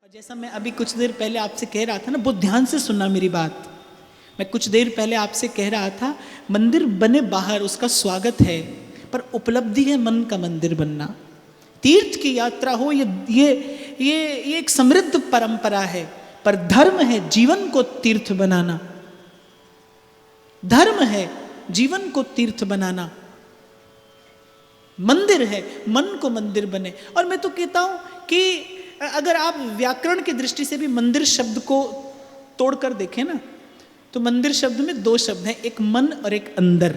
और जैसा मैं अभी कुछ देर पहले आपसे कह रहा था ना, बहुत ध्यान से सुनना मेरी बात। मैं कुछ देर पहले आपसे कह रहा था, मंदिर बने बाहर उसका स्वागत है, पर उपलब्धि है मन का मंदिर बनना। तीर्थ की यात्रा हो, ये एक समृद्ध परंपरा है, पर धर्म है जीवन को तीर्थ बनाना। धर्म है जीवन को तीर्थ बनाना। मंदिर है मन को मंदिर बने। और मैं तो कहता हूं कि अगर आप व्याकरण की दृष्टि से भी मंदिर शब्द को तोड़कर देखें ना, तो मंदिर शब्द में दो शब्द हैं, एक मन और एक अंदर।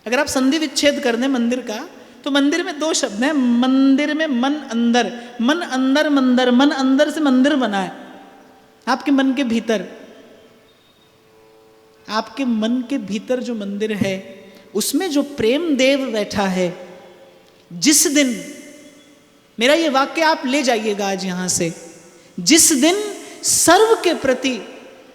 अगर आप संधि विच्छेद कर दें मंदिर का, तो मंदिर में दो शब्द हैं। मंदिर में मन अंदर, मन अंदर मंदिर, मन अंदर से मंदिर बना है। आपके मन के भीतर, आपके मन के भीतर जो मंदिर है, उसमें जो प्रेम देव बैठा है। जिस दिन, मेरा ये वाक्य आप ले जाइएगा आज यहां से, जिस दिन सर्व के प्रति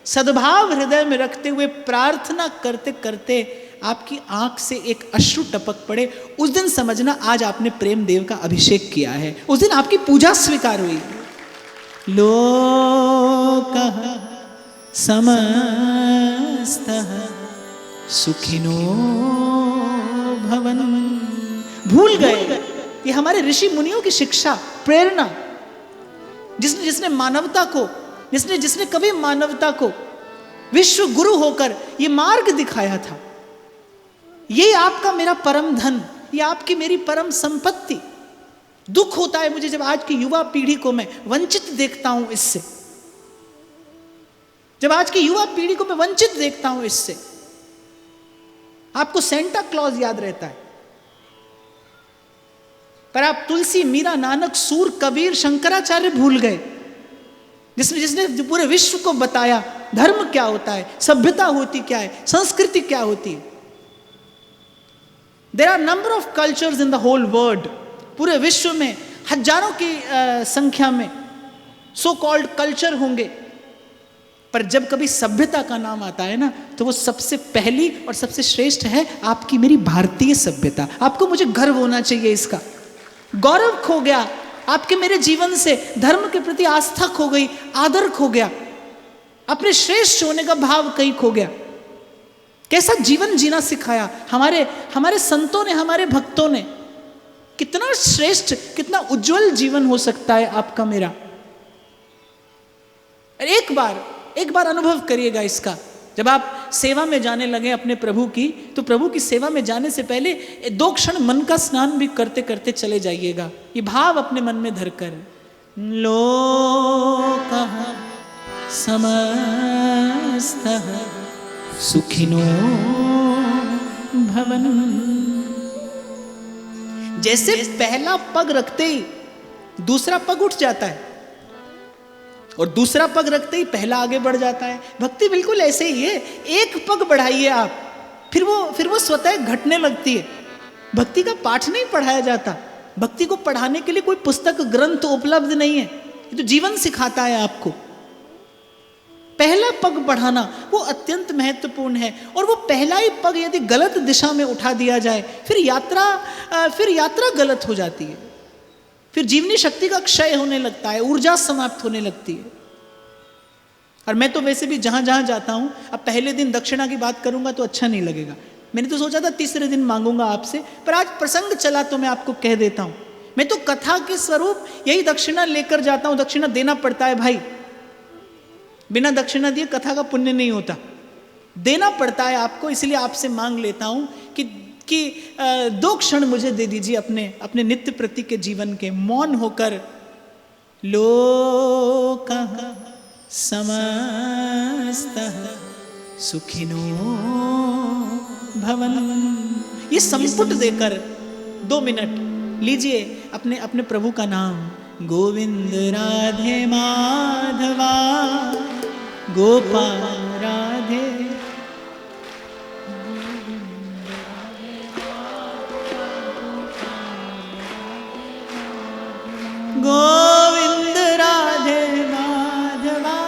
सद्भाव हृदय में रखते हुए प्रार्थना करते करते आपकी आंख से एक अश्रु टपक पड़े, उस दिन समझना आज आपने प्रेम देव का अभिषेक किया है, उस दिन आपकी पूजा स्वीकार हुई। लोकः समस्तः सुखिनो भवन। भूल गए ये हमारे ऋषि मुनियों की शिक्षा, प्रेरणा, जिसने मानवता को, जिसने कभी मानवता को विश्व गुरु होकर ये मार्ग दिखाया था। ये आपका मेरा परम धन, ये आपकी मेरी परम संपत्ति। दुख होता है मुझे जब आज की युवा पीढ़ी को मैं वंचित देखता हूं इससे, जब आज की युवा पीढ़ी को मैं वंचित देखता हूं इससे। आपको सेंटा क्लॉज याद रहता है, पर आप तुलसी, मीरा, नानक, सूर, कबीर, शंकराचार्य भूल गए, जिसने पूरे विश्व को बताया धर्म क्या होता है, सभ्यता होती क्या है, संस्कृति क्या होती है। There are number of cultures in the whole world. पूरे विश्व में हजारों की संख्या में सो कॉल्ड कल्चर होंगे, पर जब कभी सभ्यता का नाम आता है ना, तो वो सबसे पहली और सबसे श्रेष्ठ है आपकी मेरी भारतीय सभ्यता। आपको मुझे गर्व होना चाहिए इसका। गौरव खो गया आपके मेरे जीवन से, धर्म के प्रति आस्था खो गई, आदर खो गया, अपने श्रेष्ठ होने का भाव कहीं खो गया। कैसा जीवन जीना सिखाया हमारे संतों ने, हमारे भक्तों ने। कितना श्रेष्ठ, कितना उज्जवल जीवन हो सकता है आपका मेरा। एक बार अनुभव करिएगा इसका। जब आप सेवा में जाने लगे अपने प्रभु की, तो प्रभु की सेवा में जाने से पहले 2 क्षण मन का स्नान भी करते करते चले जाइएगा, ये भाव अपने मन में धरकर। लोकः समस्तः सुखिनो भवन। जैसे पहला पग रखते ही दूसरा पग उठ जाता है, और दूसरा पग रखते ही पहला आगे बढ़ जाता है। भक्ति बिल्कुल ऐसे ही है। एक पग बढ़ाइए आप, फिर वो स्वतः घटने लगती है। भक्ति का पाठ नहीं पढ़ाया जाता, भक्ति को पढ़ाने के लिए कोई पुस्तक ग्रंथ उपलब्ध नहीं है, ये तो जीवन सिखाता है आपको। पहला पग बढ़ाना वो अत्यंत महत्वपूर्ण है, और वो पहला ही पग यदि गलत दिशा में उठा दिया जाए, फिर यात्रा गलत हो जाती है, फिर जीवनी शक्ति का क्षय होने लगता है, ऊर्जा समाप्त होने लगती है। और मैं तो वैसे भी जहां जहां जाता हूं, अब पहले दिन दक्षिणा की बात करूंगा तो अच्छा नहीं लगेगा। मैंने तो सोचा था तीसरे दिन मांगूंगा आपसे, पर आज प्रसंग चला तो मैं आपको कह देता हूं। मैं तो कथा के स्वरूप यही दक्षिणा लेकर जाता हूं। दक्षिणा देना पड़ता है भाई, बिना दक्षिणा दिए कथा का पुण्य नहीं होता, देना पड़ता है आपको। इसलिए आपसे मांग लेता हूं कि 2 क्षण मुझे दे दीजिए अपने नित्य प्रति के जीवन के, मौन होकर। लोकः समस्तः सुखिनो भवन। ये संपुट देकर 2 मिनट लीजिए अपने प्रभु का नाम। गोविंद राधे माधवा गोपाल राधे। गोविंद राधे माधवा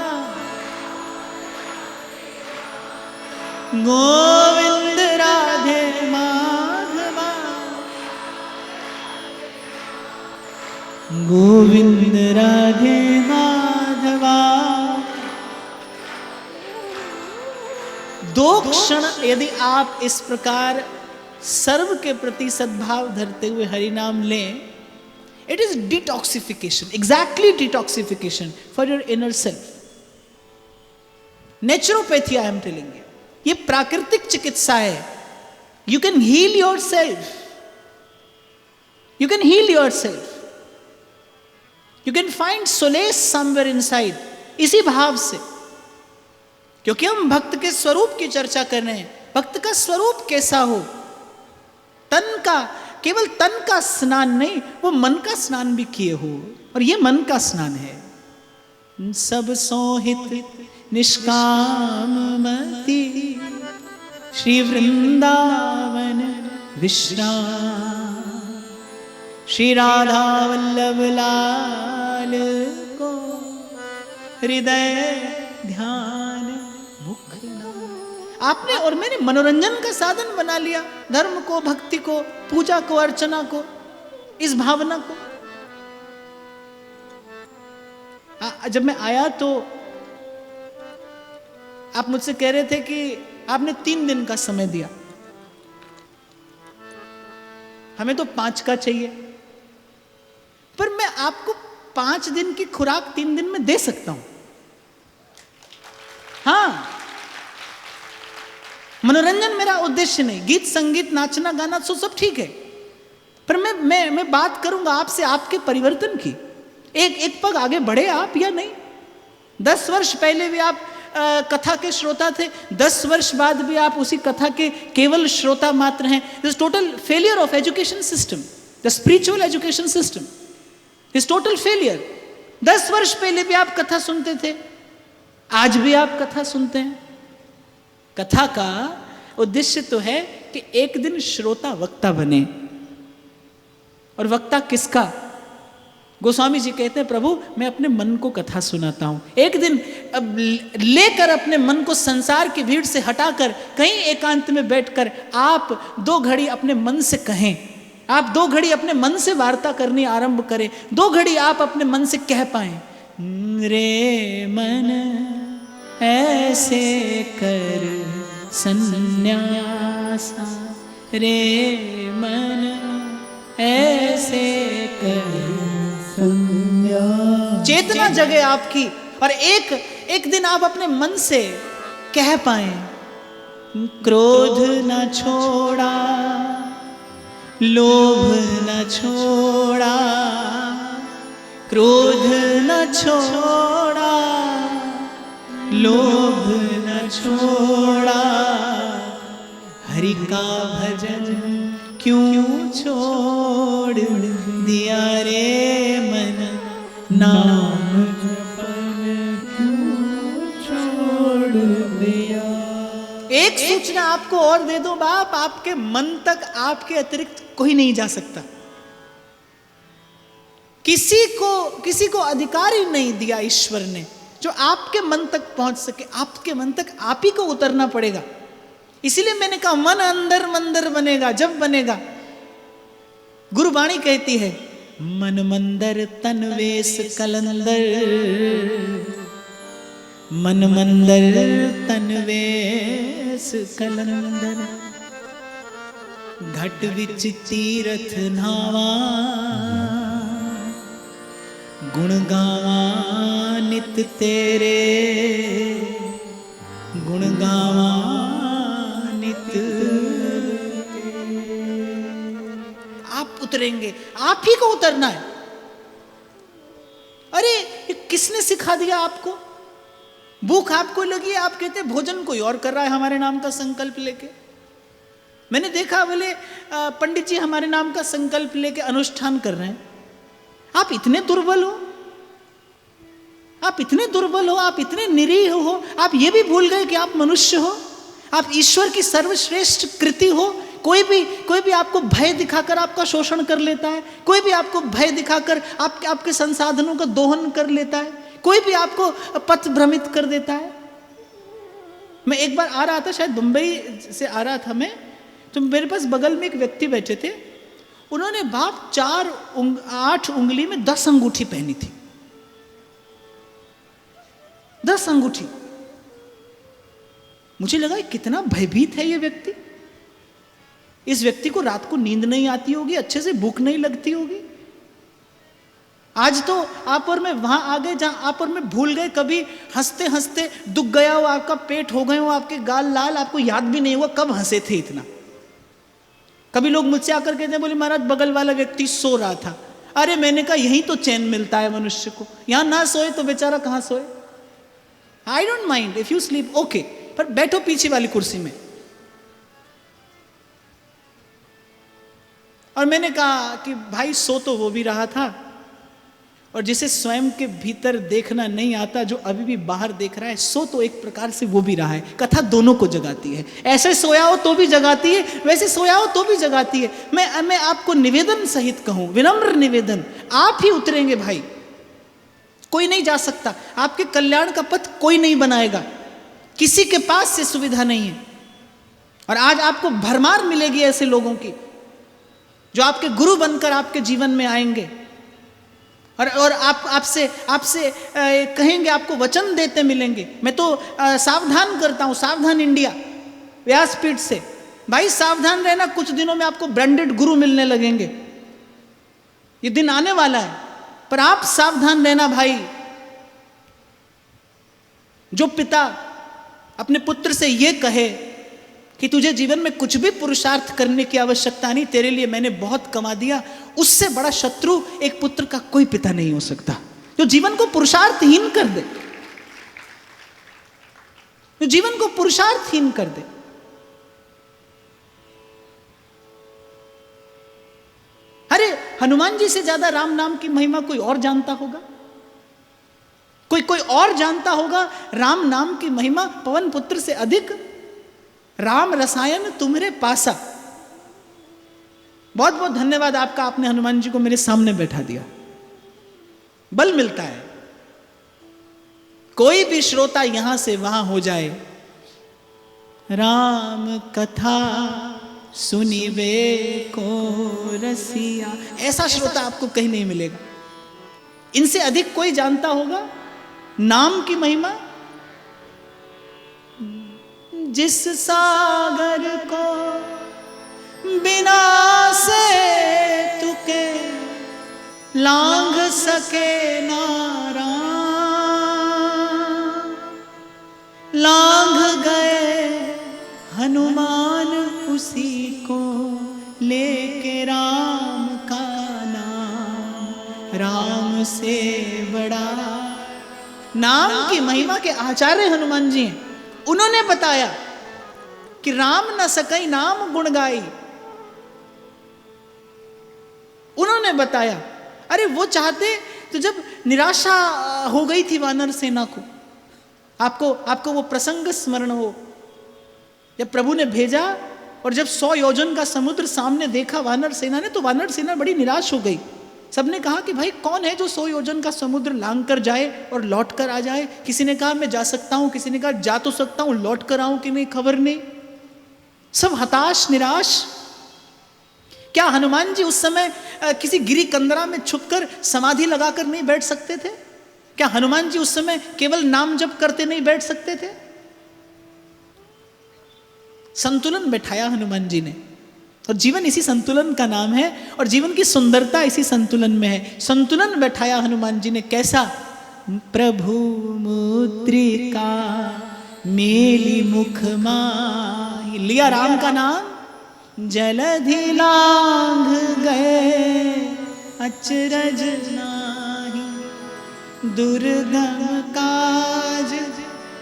गोविंद राधे माधवा गोविंद राधे माधवा। 2 क्षण यदि आप इस प्रकार सर्व के प्रति सद्भाव धरते हुए हरि नाम लें, it is detoxification, exactly detoxification for your inner self. Naturopathy I am telling you, ये प्राकृतिक चिकित्सा है. You can heal yourself, you can heal yourself, you can find solace somewhere inside, इसी भाव से. क्योंकि हम भक्त के स्वरूप की चर्चा कर रहे हैं. भक्त का स्वरूप कैसा हो, तन का, केवल तन का स्नान नहीं, वो मन का स्नान भी किए हो. और ये मन का स्नान है. सब सोहित निष्काम मति श्री वृंदावन विश्राम, श्री राधा वल्लभ लाल को हृदय ध्यान मुख नाम. आपने और मैंने मनोरंजन का साधन बना लिया धर्म को, भक्ति को, पूजा को, अर्चना को, इस भावना को. जब मैं आया तो आप मुझसे कह रहे थे कि आपने 3 दिन का समय दिया, हमें तो 5 का चाहिए. पर मैं आपको 5 दिन की खुराक 3 दिन में दे सकता हूं. हाँ, मनोरंजन मेरा उद्देश्य नहीं, गीत संगीत नाचना गाना सब ठीक है. पर मैं बात करूंगा आपसे आपके परिवर्तन की. एक पग आगे बढ़े आप या नहीं. 10 वर्ष पहले भी आप कथा के श्रोता थे, 10 वर्ष बाद भी आप उसी कथा के केवल श्रोता मात्र हैं. This total failure of education system, the spiritual education system is total failure. 10 वर्ष पहले भी आप कथा सुनते थे, आज भी आप कथा सुनते हैं. कथा का उद्देश्य तो है कि एक दिन श्रोता वक्ता बने. और वक्ता किसका? गोस्वामी जी कहते हैं, प्रभु मैं अपने मन को कथा सुनाता हूं. एक दिन अब लेकर अपने मन को संसार की भीड़ से हटाकर कहीं एकांत में बैठकर आप 2 घड़ी अपने मन से कहें, आप 2 घड़ी अपने मन से वार्ता करनी आरंभ करें, 2 घड़ी आप अपने मन से कह पाए, रे मन ऐसे कर सन्यासा, रे मन ऐसे कर. चेतना जगे आपकी और एक दिन आप अपने मन से कह पाए, क्रोध न छोड़ा, लोभ न छोड़ा, क्रोध न छोड़ा, लोभ न छोड़ा, हरि का भजन क्यों छोड़ दिया रे मन, नाम जपन क्यों छोड़ दिया. एक सूचना आपको और दे दो बाप, आपके मन तक आपके अतिरिक्त कोई नहीं जा सकता. किसी को अधिकार ही नहीं दिया ईश्वर ने जो आपके मन तक पहुंच सके. आपके मन तक आप ही को उतरना पड़ेगा. इसीलिए मैंने कहा मन अंदर मंदिर बनेगा जब बनेगा. गुरुवाणी कहती है, मन मंदिर तन वेश कलंदर, मन मंदिर तन वेश कलंदर, घट विच तीरथ नावा, गुण गावा नित तेरे, गुण गावा नित. आप उतरेंगे, आप ही को उतरना है. अरे ये किसने सिखा दिया आपको? भूख आपको लगी, आप कहते हैं भोजन कोई और कर रहा है हमारे नाम का संकल्प लेके. मैंने देखा बोले पंडित जी हमारे नाम का संकल्प लेके अनुष्ठान कर रहे हैं. आप इतने दुर्बल हो, आप इतने दुर्बल हो, आप इतने निरीह हो, आप ये भी भूल गए कि आप मनुष्य हो, आप ईश्वर की सर्वश्रेष्ठ कृति हो. कोई भी आपको भय दिखाकर आपका शोषण कर लेता है, कोई भी आपको भय दिखाकर आपके संसाधनों का दोहन कर लेता है, कोई भी आपको पथ भ्रमित कर देता है. मैं एक बार आ रहा था, शायद मुंबई से आ रहा था मैं, तो मेरे पास बगल में एक व्यक्ति बैठे थे. उन्होंने बाप 8 उंगली में 10 अंगूठी पहनी थी. 10 अंगूठी, मुझे लगा कितना भयभीत है ये व्यक्ति। इस व्यक्ति को रात को नींद नहीं आती होगी, अच्छे से भूख नहीं लगती होगी। आज तो आप और मैं वहां आ गए जहां आप और मैं भूल गए, कभी हंसते हंसते दुख गया हो, आपका पेट हो गए हो, आपके गाल लाल, आपको याद भी नहीं हुआ कब हंसे थे इतना। कभी लोग मुझसे आकर कहते हैं, बोले महाराज बगल वाला व्यक्ति सो रहा था। अरे मैंने कहा यही तो चैन मिलता है मनुष्य को, यहां ना सोए तो बेचारा कहां सोए। I don't mind if you sleep okay, पर बैठो पीछे वाली कुर्सी में। और मैंने कहा कि भाई सो तो वो भी रहा था, और जिसे स्वयं के भीतर देखना नहीं आता, जो अभी भी बाहर देख रहा है, सो तो एक प्रकार से वो भी रहा है। कथा दोनों को जगाती है, ऐसे सोया हो तो भी जगाती है, वैसे सोया हो तो भी जगाती है। मैं आपको निवेदन सहित कहूं, विनम्र निवेदन, आप ही उतरेंगे भाई, कोई नहीं जा सकता। आपके कल्याण का पथ कोई नहीं बनाएगा, किसी के पास से सुविधा नहीं है। और आज आपको भरमार मिलेगी ऐसे लोगों की जो आपके गुरु बनकर आपके जीवन में आएंगे और आपसे कहेंगे, आपको वचन देते मिलेंगे। मैं तो सावधान करता हूं, सावधान इंडिया व्यासपीठ से, भाई सावधान रहना, कुछ दिनों में आपको ब्रांडेड गुरु मिलने लगेंगे, ये दिन आने वाला है। पर आप सावधान रहना भाई। जो पिता अपने पुत्र से ये कहे कि तुझे जीवन में कुछ भी पुरुषार्थ करने की आवश्यकता नहीं, तेरे लिए मैंने बहुत कमा दिया, उससे बड़ा शत्रु एक पुत्र का कोई पिता नहीं हो सकता। जो जीवन को पुरुषार्थहीन कर दे, जो जीवन को पुरुषार्थहीन कर दे। अरे हनुमान जी से ज्यादा राम नाम की महिमा कोई और जानता होगा? कोई और जानता होगा राम नाम की महिमा? पवन पुत्र से अधिक राम रसायन तुम्हारे पासा। बहुत बहुत धन्यवाद आपका, आपने हनुमान जी को मेरे सामने बैठा दिया। बल मिलता है। कोई भी श्रोता यहां से वहां हो जाए, राम कथा सुनिवे को रसिया, ऐसा श्रोता आपको कहीं नहीं मिलेगा। इनसे अधिक कोई जानता होगा नाम की महिमा? जिस सागर को बिना से तुके लांघ सके नारा, लांघ गए हनुमान उसी को लेके राम का नाम, राम से बड़ा। नाम की महिमा के आचार्य हनुमान जी हैं। उन्होंने बताया कि राम न सकई नाम गुण गाई। उन्होंने बताया, अरे वो चाहते तो जब निराशा हो गई थी वानर सेना को, आपको वो प्रसंग स्मरण हो जब प्रभु ने भेजा और जब 100 योजन का समुद्र सामने देखा वानर सेना ने, तो वानर सेना बड़ी निराश हो गई। सबने कहा कि भाई कौन है जो 100 योजन का समुद्र लांघ कर जाए और लौट कर आ जाए? किसी ने कहा मैं जा सकता हूं, किसी ने कहा जा तो सकता हूं, लौट कर आऊं कि नहीं खबर नहीं। सब हताश निराश। क्या हनुमान जी उस समय किसी गिरी कंदरा में छुपकर समाधि लगाकर नहीं बैठ सकते थे? क्या हनुमान जी उस समय केवल नाम जप करते नहीं बैठ सकते थे? संतुलन बैठाया हनुमान जी ने, और जीवन इसी संतुलन का नाम है, और जीवन की सुंदरता इसी संतुलन में है। संतुलन बैठाया हनुमान जी ने। कैसा? प्रभु मुद्रिका मेली मुख माही, लिया राम का नाम, जलधि लांघ गए अचरज नाही, दुर्गम काज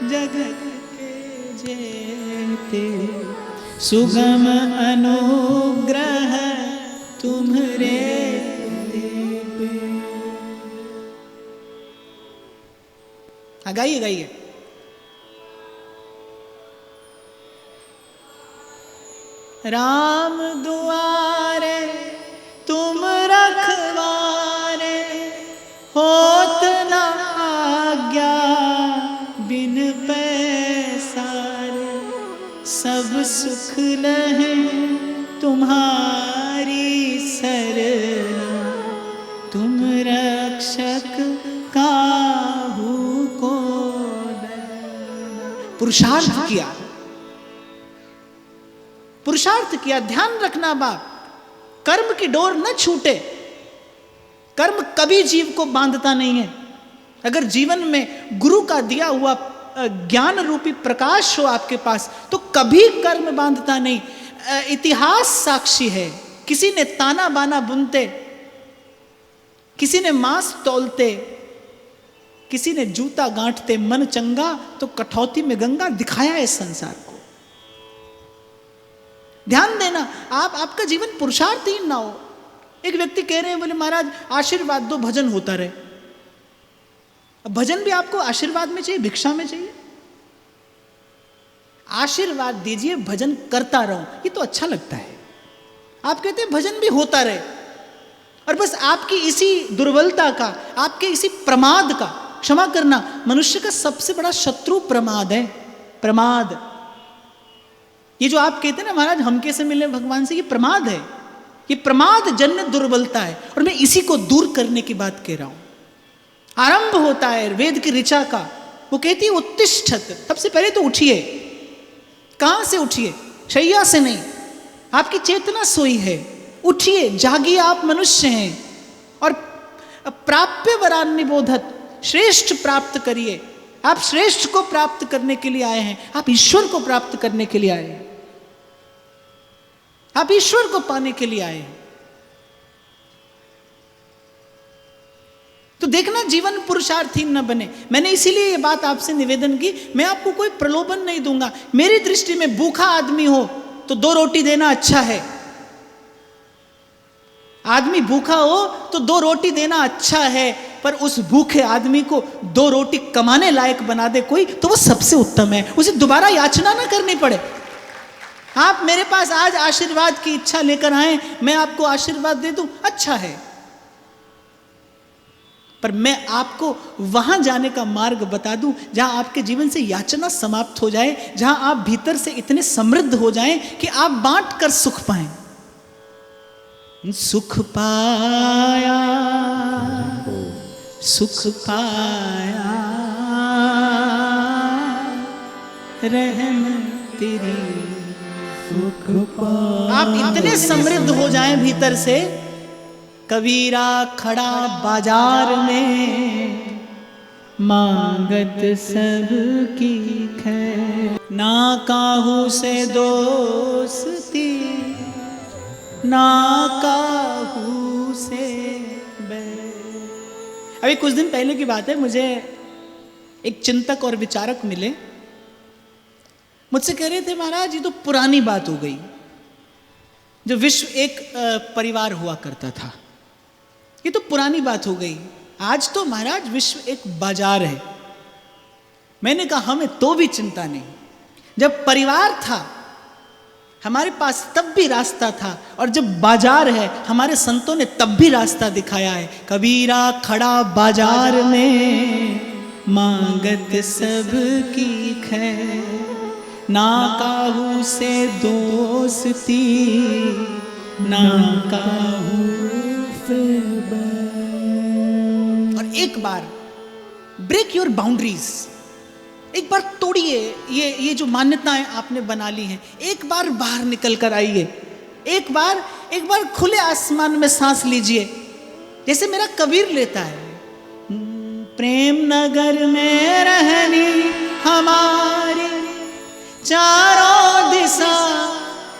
जगत के जेते, सुगम अनुग्रह तुम्हरे। गाइए गाइए। राम दुआरे तुम रखवारे, होत न आज्ञा बिन पैसारे, सब सुख लहे तुम्हारी सरना, तुम रक्षक काहू को डरना। पुरुषार्थ किया, पुरुषार्थ किया। ध्यान रखना बाप, कर्म की डोर न छूटे। कर्म कभी जीव को बांधता नहीं है। अगर जीवन में गुरु का दिया हुआ ज्ञान रूपी प्रकाश हो आपके पास तो कभी कर्म बांधता नहीं। इतिहास साक्षी है, किसी ने ताना बाना बुनते, किसी ने मांस तौलते, किसी ने जूता गांठते, मन चंगा तो कठौती में गंगा दिखाया है संसार को। ध्यान देना, आपका जीवन पुरुषार्थहीन ना हो। एक व्यक्ति कह रहे हैं, बोले महाराज आशीर्वाद दो, भजन होता रहे। अब भजन भी आपको आशीर्वाद में चाहिए, भिक्षा में चाहिए? आशीर्वाद दीजिए, भजन करता रहूं, ये तो अच्छा लगता है। आप कहते हैं भजन भी होता रहे, और बस आपकी इसी दुर्बलता का, आपके इसी प्रमाद का, क्षमा करना, मनुष्य का सबसे बड़ा शत्रु प्रमाद है। प्रमाद, ये जो आप कहते हैं ना महाराज हम कैसे मिले भगवान से, ये प्रमाद है। ये प्रमाद जन्य दुर्बलता है, और मैं इसी को दूर करने की बात कह रहा हूं। आरंभ होता है वेद की ऋचा का, वो कहती है उत्तिष्ठत, सबसे पहले तो उठिए। कहां से उठिए? शैया से नहीं, आपकी चेतना सोई है, उठिए, जागिए, आप मनुष्य हैं। और प्राप्य वरान निबोधत, श्रेष्ठ प्राप्त करिए। आप श्रेष्ठ को प्राप्त करने के लिए आए हैं, आप ईश्वर को प्राप्त करने के लिए आए हैं, आप ईश्वर को पाने के लिए आए हैं। तो देखना जीवन पुरुषार्थहीन न बने। मैंने इसीलिए ये बात आपसे निवेदन की, मैं आपको कोई प्रलोभन नहीं दूंगा। मेरी दृष्टि में भूखा आदमी हो तो 2 रोटी देना अच्छा है। आदमी भूखा हो तो 2 रोटी देना अच्छा है, पर उस भूखे आदमी को 2 रोटी कमाने लायक बना दे कोई, तो वो सबसे उत्तम है। उसे दोबारा याचना ना करनी पड़े। आप मेरे पास आज आशीर्वाद की इच्छा लेकर आए, मैं आपको आशीर्वाद दे दूं, अच्छा है, पर मैं आपको वहां जाने का मार्ग बता दूं जहां आपके जीवन से याचना समाप्त हो जाए, जहां आप भीतर से इतने समृद्ध हो जाएं कि आप बांट कर सुख पाएं। सुख पाया, सुख पाया, रहम तेरी सुख पाया। आप इतने समृद्ध हो जाएं भीतर से, कबीरा खड़ा बाजार में, मांगत सबकी खैर, ना काहू से दोस्ती, ना काहू से बैर। अभी कुछ दिन पहले की बात है, मुझे एक चिंतक और विचारक मिले, मुझसे कह रहे थे महाराज ये तो पुरानी बात हो गई, जो विश्व एक परिवार हुआ करता था, ये तो पुरानी बात हो गई, आज तो महाराज विश्व एक बाजार है। मैंने कहा हमें तो भी चिंता नहीं, जब परिवार था हमारे पास तब भी रास्ता था, और जब बाजार है हमारे संतों ने तब भी रास्ता दिखाया है। कबीरा खड़ा बाजार में, मांगत सबकी खैर, ना काहू से दोस्ती, ना काहू से बैर। और एक बार ब्रेक योर बाउंड्रीज, एक बार तोड़िए ये जो मान्यताएं आपने बना ली हैं, एक बार बाहर निकल कर आइए, एक बार खुले आसमान में सांस लीजिए, जैसे मेरा कबीर लेता है। प्रेम नगर में रहनी हमारी, चारों दिशा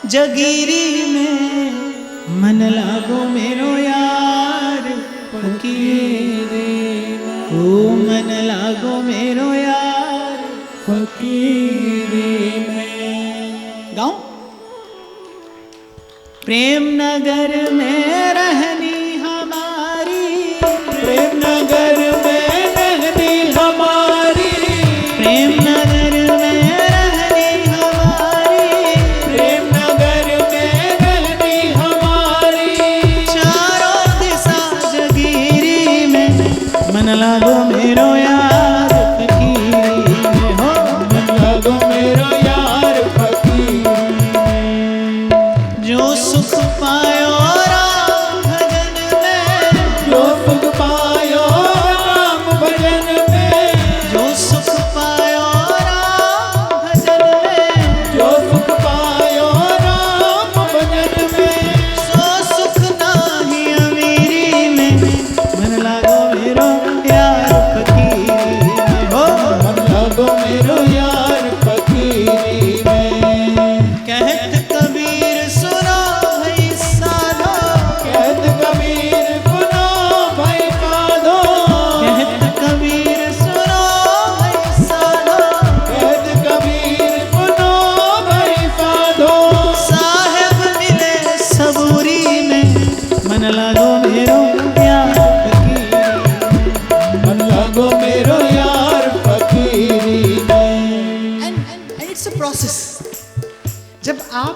जगीरी में, मन लागो मेरो यार फकीरे, ओ मन लागो मेरो यार फकीरे में। गाऊं? प्रेम नगर में रहनी हमारी, प्रेम नगर में रहनी हमारी, प्रेम नगर में रहनी हमारी, प्रेम नगर में रहनी हमारी, चारों दिशा जगीरी में, मन लागो मेरो यार फकीरी में, हो मन लागो मेरो यार फकीरी में। जो सुख पायो राम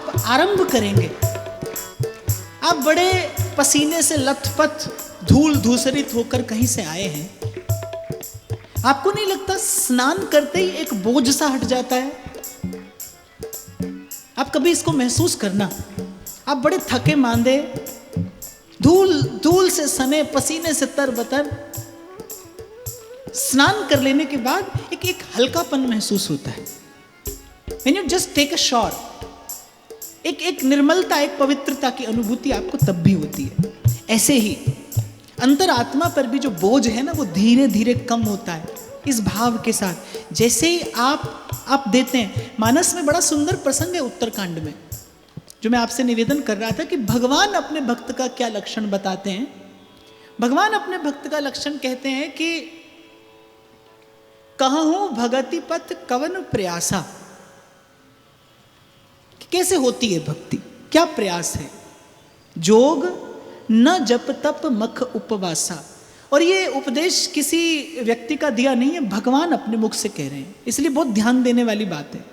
आप आरंभ करेंगे, आप बड़े पसीने से लथपथ धूल धूसरित होकर कहीं से आए हैं, आपको नहीं लगता स्नान करते ही एक बोझ सा हट जाता है? आप कभी इसको महसूस करना। आप बड़े थके मांदे, धूल से सने, पसीने से तरबतर, स्नान कर लेने के बाद एक हल्कापन महसूस होता है। When you just take a shower, एक निर्मलता, एक पवित्रता की अनुभूति आपको तब भी होती है। ऐसे ही अंतरात्मा पर भी जो बोझ है ना, वो धीरे धीरे कम होता है इस भाव के साथ। जैसे ही आप देते हैं। मानस में बड़ा सुंदर प्रसंग है उत्तरकांड में, जो मैं आपसे निवेदन कर रहा था कि भगवान अपने भक्त का क्या लक्षण बताते हैं। भगवान अपने भक्त का लक्षण कहते हैं कि कहूं भगति पथ कवन प्रयासा। कैसे होती है भक्ति, क्या प्रयास है? जोग न जप तप मख उपवासा। और ये उपदेश किसी व्यक्ति का दिया नहीं है, भगवान अपने मुख से कह रहे हैं, इसलिए बहुत ध्यान देने वाली बात है।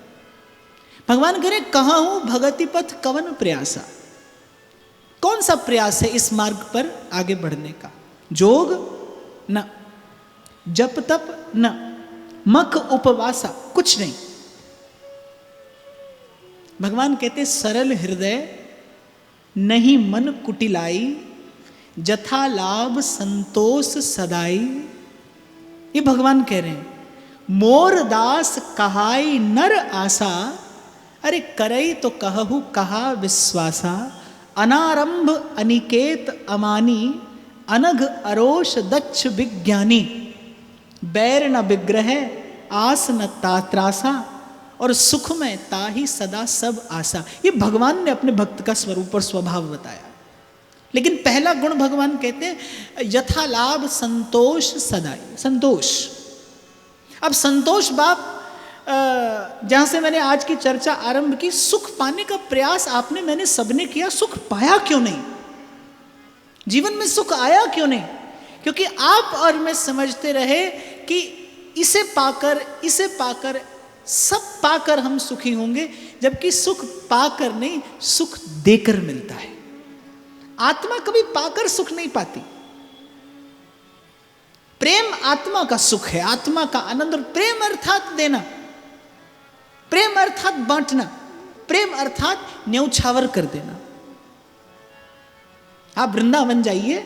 भगवान कह रहे कहा हूं भगति पथ कवन प्रयासा। कौन सा प्रयास है इस मार्ग पर आगे बढ़ने का? जोग न, जप तप न, मख उपवासा, कुछ नहीं। भगवान कहते सरल हृदय नहीं मन कुटिलाई, जथा लाभ संतोष सदाई। ये भगवान कह रहे हैं। मोर दास कहाई नर आशा, अरे करई तो कहु कहा विश्वासा। अनारंभ अनिकेत अमानी, अनघ अरोष दक्ष विज्ञानी। बैर न विग्रह आस न त्रासा, और सुख में ताही सदा सब आशा। ये भगवान ने अपने भक्त का स्वरूप और स्वभाव बताया। लेकिन पहला गुण भगवान कहते हैं यथा लाभ संतोष सदाई। संतोष, अब संतोष बाप जहां से मैंने आज की चर्चा आरंभ की, सुख पाने का प्रयास आपने मैंने सबने किया, सुख पाया क्यों नहीं? जीवन में सुख आया क्यों नहीं? क्योंकि आप और मैं समझते रहे कि इसे पाकर सब पाकर हम सुखी होंगे, जबकि सुख पाकर नहीं, सुख देकर मिलता है। आत्मा कभी पाकर सुख नहीं पाती। प्रेम आत्मा का सुख है, आत्मा का आनंद। और प्रेम अर्थात देना, प्रेम अर्थात बांटना, प्रेम अर्थात न्यौछावर कर देना। आप वृंदावन जाइए,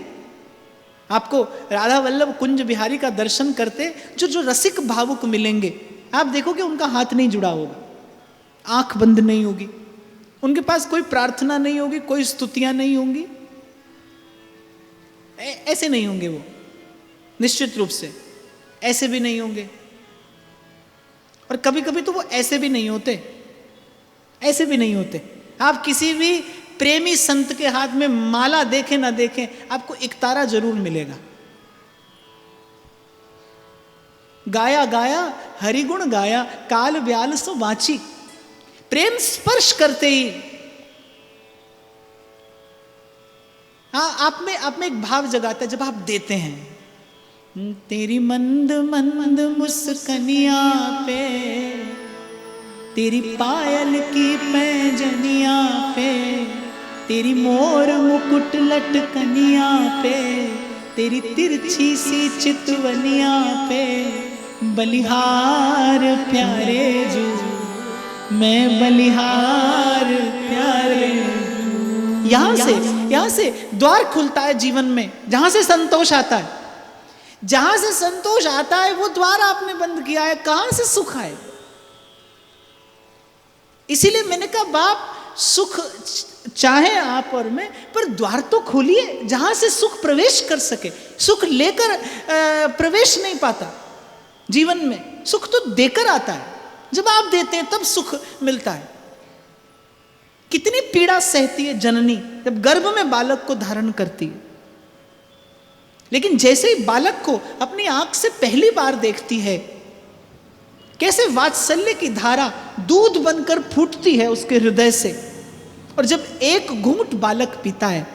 आपको राधा वल्लभ कुंज बिहारी का दर्शन करते जो रसिक भावुक मिलेंगे, आप देखोगे उनका हाथ नहीं जुड़ा होगा, आंख बंद नहीं होगी, उनके पास कोई प्रार्थना नहीं होगी, कोई स्तुतियां नहीं होंगी। ऐसे नहीं होंगे वो, निश्चित रूप से ऐसे भी नहीं होंगे। और कभी कभी तो वो ऐसे भी नहीं होते, ऐसे भी नहीं होते। आप किसी भी प्रेमी संत के हाथ में माला देखें ना देखें, आपको एक तारा जरूर मिलेगा। गाया गाया हरिगुण गाया, काल ब्याल सो वाची। प्रेम स्पर्श करते ही आप में एक भाव जगाता है जब आप देते हैं। तेरी मंद मंद मुस्कनिया पे, तेरी पायल की पैजनिया पे, तेरी मोर मुकुट लटकनिया पे, तेरी तिरछी सी चितवनिया पे, बलिहार प्यारे जू, मैं बलिहार प्यारे। यहां से द्वार खुलता है जीवन में, जहां से संतोष आता है। जहां से संतोष आता है वो द्वार आपने बंद किया है, कहां से सुख आए? इसीलिए मैंने कहा बाप सुख चाहे आप और मैं, पर द्वार तो खोलिए जहां से सुख प्रवेश कर सके। सुख लेकर प्रवेश नहीं पाता जीवन में, सुख तो देकर आता है। जब आप देते हैं तब सुख मिलता है। कितनी पीड़ा सहती है जननी जब गर्भ में बालक को धारण करती है, लेकिन जैसे ही बालक को अपनी आंख से पहली बार देखती है, कैसे वात्सल्य की धारा दूध बनकर फूटती है उसके हृदय से। और जब एक घूंट बालक पीता है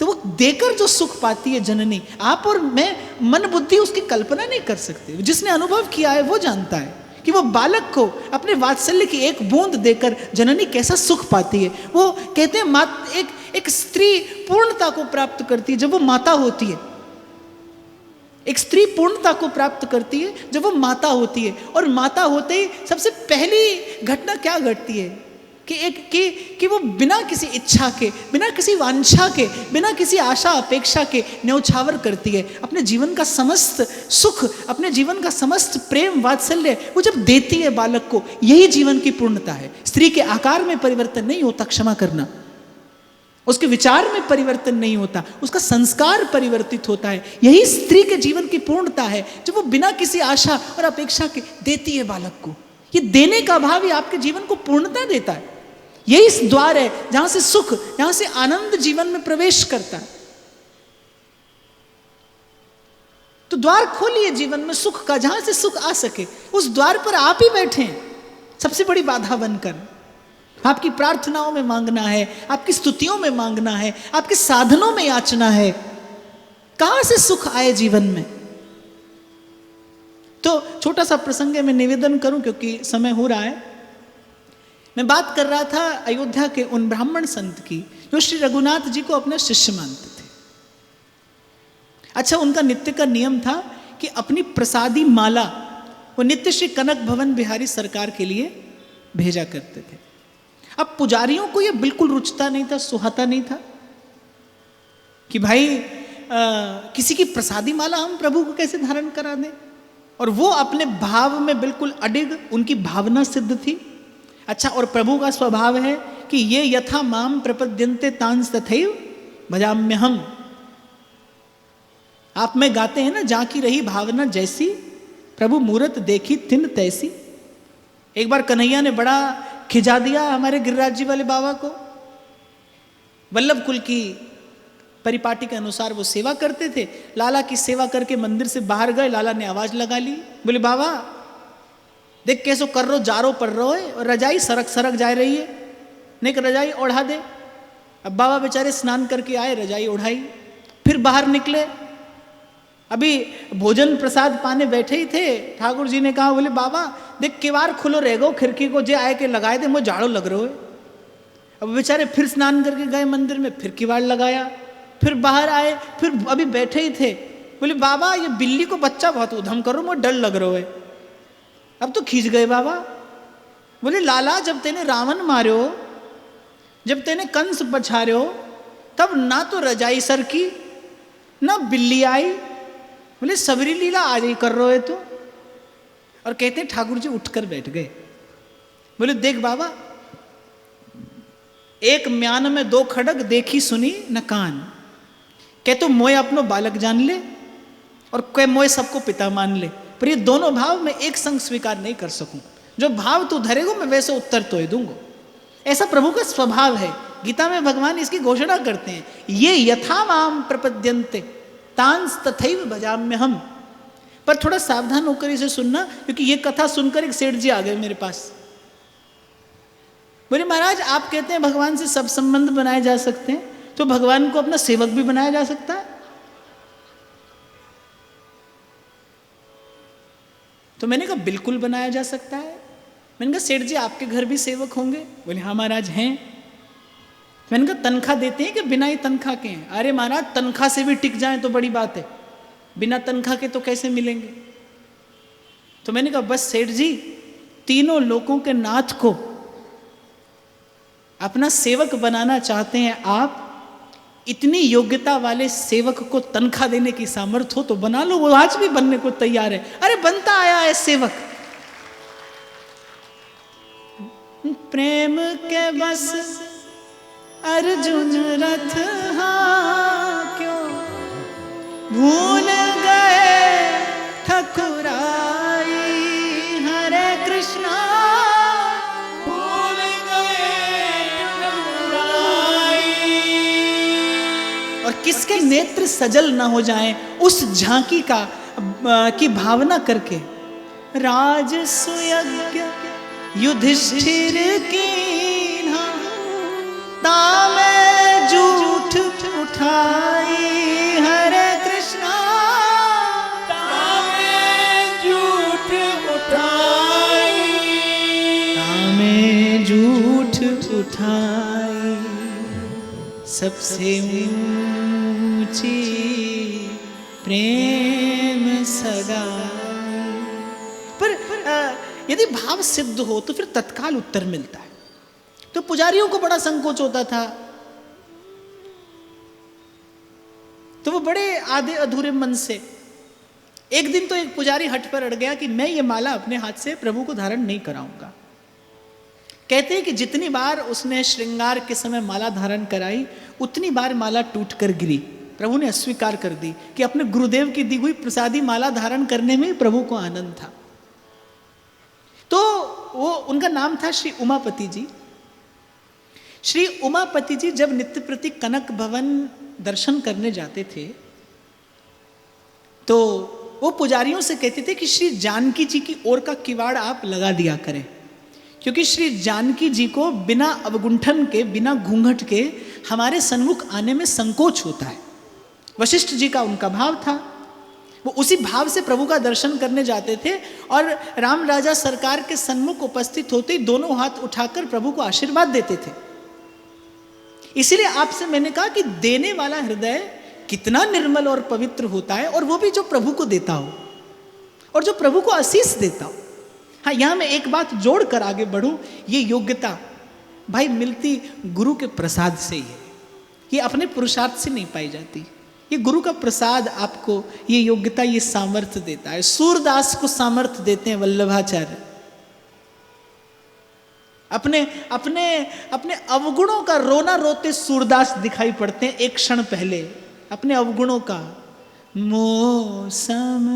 तो वो देकर जो सुख पाती है जननी, आप और मैं मन बुद्धि उसकी कल्पना नहीं कर सकते। जिसने अनुभव किया है वो जानता है कि वो बालक को अपने वात्सल्य की एक बूंद देकर जननी कैसा सुख पाती है। वो कहते हैं एक स्त्री पूर्णता को प्राप्त करती है जब वो माता होती है। एक स्त्री पूर्णता को प्राप्त करती है जब वो माता होती है। और माता होते ही सबसे पहली घटना क्या घटती है कि वो बिना किसी इच्छा के, बिना किसी वांछा के, बिना किसी आशा अपेक्षा के न्यौछावर करती है। अपने जीवन का समस्त सुख, अपने जीवन का समस्त प्रेम वात्सल्य वो जब देती है बालक को, यही जीवन की पूर्णता है। स्त्री के आकार में परिवर्तन नहीं होता, क्षमा करना, उसके विचार में परिवर्तन नहीं होता, उसका संस्कार परिवर्तित होता है। यही स्त्री के जीवन की पूर्णता है, जब वो बिना किसी आशा और अपेक्षा के देती है बालक को। ये देने का भाव ही आपके जीवन को पूर्णता देता है। यही इस द्वार है जहां से सुख, जहां से आनंद जीवन में प्रवेश करता है। तो द्वार खोलिए जीवन में सुख का, जहां से सुख आ सके। उस द्वार पर आप ही बैठे हैं सबसे बड़ी बाधा बनकर। आपकी प्रार्थनाओं में मांगना है, आपकी स्तुतियों में मांगना है, आपके साधनों में याचना है। कहां से सुख आए जीवन में? तो छोटा सा प्रसंग है, मैं निवेदन करूं क्योंकि समय हो रहा है। मैं बात कर रहा था अयोध्या के उन ब्राह्मण संत की जो श्री रघुनाथ जी को अपना शिष्य मानते थे। अच्छा, उनका नित्य का नियम था कि अपनी प्रसादी माला वो नित्य श्री कनक भवन बिहारी सरकार के लिए भेजा करते थे। अब पुजारियों को यह बिल्कुल रुचता नहीं था, सुहाता नहीं था कि भाई किसी की प्रसादी माला हम प्रभु को कैसे धारण करा दें। और वो अपने भाव में बिल्कुल अडिग, उनकी भावना सिद्ध थी। अच्छा, और प्रभु का स्वभाव है कि ये यथा माम प्रपद्यन्ते तांस तथैव भजाम्यहम्। आप में गाते हैं ना, जा की रही भावना जैसी, प्रभु मूरत देखी तिन तैसी। एक बार कन्हैया ने बड़ा खिजा दिया हमारे गिरिराज जी वाले बाबा को। वल्लभ कुल की परिपाटी के अनुसार वो सेवा करते थे। लाला की सेवा करके मंदिर से बाहर गए, लाला ने आवाज लगा ली, बोले बाबा देख कैसो कर रो, जा रो पड़ रो है, और रजाई सरक सरक जा रही है, नहीं कि रजाई ओढ़ा दे। अब बाबा बेचारे स्नान करके आए, रजाई ओढ़ाई, फिर बाहर निकले। अभी भोजन प्रसाद पाने बैठे ही थे, ठाकुर जी ने कहा, बोले बाबा देख किवाड़ खुलो रह गो, खिड़की को जे आए के लगाए दे, मुझे झाड़ो लग रहा है। अब बेचारे फिर स्नान करके गए मंदिर में, फिर किवाड़ लगाया, फिर बाहर आए, फिर अभी बैठे ही थे, बोले बाबा ये बिल्ली को बच्चा बहुत उधम करो, मुझे डर लग रहा है। अब तो खींच गए बाबा। बोले लाला जब तेने रावण मार्यो, जब तेने कंस बछार्यो, तब ना तो रजाई सर की ना बिल्ली आई। बोले सबरी लीला आज ही कर रहे हो तो। और कहते ठाकुर जी उठकर बैठ गए। बोले देख बाबा, एक म्यान में दो खड़ग, देखी सुनी न कान। कह तो मोए अपनो बालक जान ले, और कह मोए सबको पिता मान ले, पर ये दोनों भाव मैं एक संग स्वीकार नहीं कर सकूं। जो भाव तू धरेगो मैं वैसे उत्तर तो ही दूंगा। ऐसा प्रभु का स्वभाव है। गीता में भगवान इसकी घोषणा करते हैं, ये यथा माम प्रपद्यन्ते तांस तथैव भजाम्यहम्। पर थोड़ा सावधान होकर इसे सुनना, क्योंकि ये कथा सुनकर एक सेठ जी आ गए मेरे पास। बोले महाराज आप कहते हैं भगवान से सब संबंध बनाए जा सकते हैं, तो भगवान को अपना सेवक भी बनाया जा सकता है? तो मैंने कहा बिल्कुल बनाया जा सकता है। मैंने कहा सेठ जी आपके घर भी सेवक होंगे? बोले हाँ महाराज हैं। मैंने कहा तनख्वाह देते हैं कि बिना ही तनख्वाह के हैं? अरे महाराज तनख्वाह से भी टिक जाए तो बड़ी बात है, बिना तनख्वाह के तो कैसे मिलेंगे। तो मैंने कहा बस सेठ जी, तीनों लोगों के नाथ को अपना सेवक बनाना चाहते हैं आप, इतनी योग्यता वाले सेवक को तनख्वाह देने की सामर्थ्य हो तो बना लो। वो आज भी बनने को तैयार है। अरे बनता आया है सेवक। प्रेम के बस अर्जुन रथ हाँ क्यों भूल गए ठकुराई। हरे कृष्णा भूल गए ठकुराई। और किसके नेत्र सजल ना हो जाएं उस झांकी का की भावना करके। राजसुयज्ञ युधिष्ठिर की तामे जूठ उठाई। हरे कृष्णा तामे जूठ उठाई। उठाई सबसे ऊंची प्रेम सगाई। पर यदि भाव सिद्ध हो तो फिर तत्काल उत्तर मिलता है। तो पुजारियों को बड़ा संकोच होता था, तो वो बड़े आधे अधूरे मन से, एक दिन तो एक पुजारी हट पर अड़ गया कि मैं ये माला अपने हाथ से प्रभु को धारण नहीं कराऊंगा। कहते हैं कि जितनी बार उसने श्रृंगार के समय माला धारण कराई उतनी बार माला टूट कर गिरी। प्रभु ने अस्वीकार कर दी कि अपने गुरुदेव की दी हुई प्रसादी माला धारण करने में प्रभु को आनंद था। तो वो उनका नाम था श्री उमापति जी। श्री उमापति जी जब नित्य प्रति कनक भवन दर्शन करने जाते थे तो वो पुजारियों से कहते थे कि श्री जानकी जी की ओर का किवाड़ आप लगा दिया करें, क्योंकि श्री जानकी जी को बिना अवगुंठन के, बिना घूंघट के हमारे सन्मुख आने में संकोच होता है। वशिष्ठ जी का उनका भाव था, वो उसी भाव से प्रभु का दर्शन करने जाते थे और राम राजा सरकार के सन्मुख उपस्थित होते ही दोनों हाथ उठाकर प्रभु को आशीर्वाद देते थे। इसीलिए आपसे मैंने कहा कि देने वाला हृदय कितना निर्मल और पवित्र होता है, और वो भी जो प्रभु को देता हो और जो प्रभु को आशीष देता हो। हाँ, यहां मैं एक बात जोड़कर आगे बढ़ूं, ये योग्यता भाई मिलती गुरु के प्रसाद से ही है, ये अपने पुरुषार्थ से नहीं पाई जाती। ये गुरु का प्रसाद आपको ये योग्यता, ये सामर्थ्य देता है। सूरदास को सामर्थ्य देते हैं वल्लभाचार्य। अपने अपने अपने अवगुणों का रोना रोते सूरदास दिखाई पड़ते हैं एक क्षण पहले। अपने अवगुणों का मौसम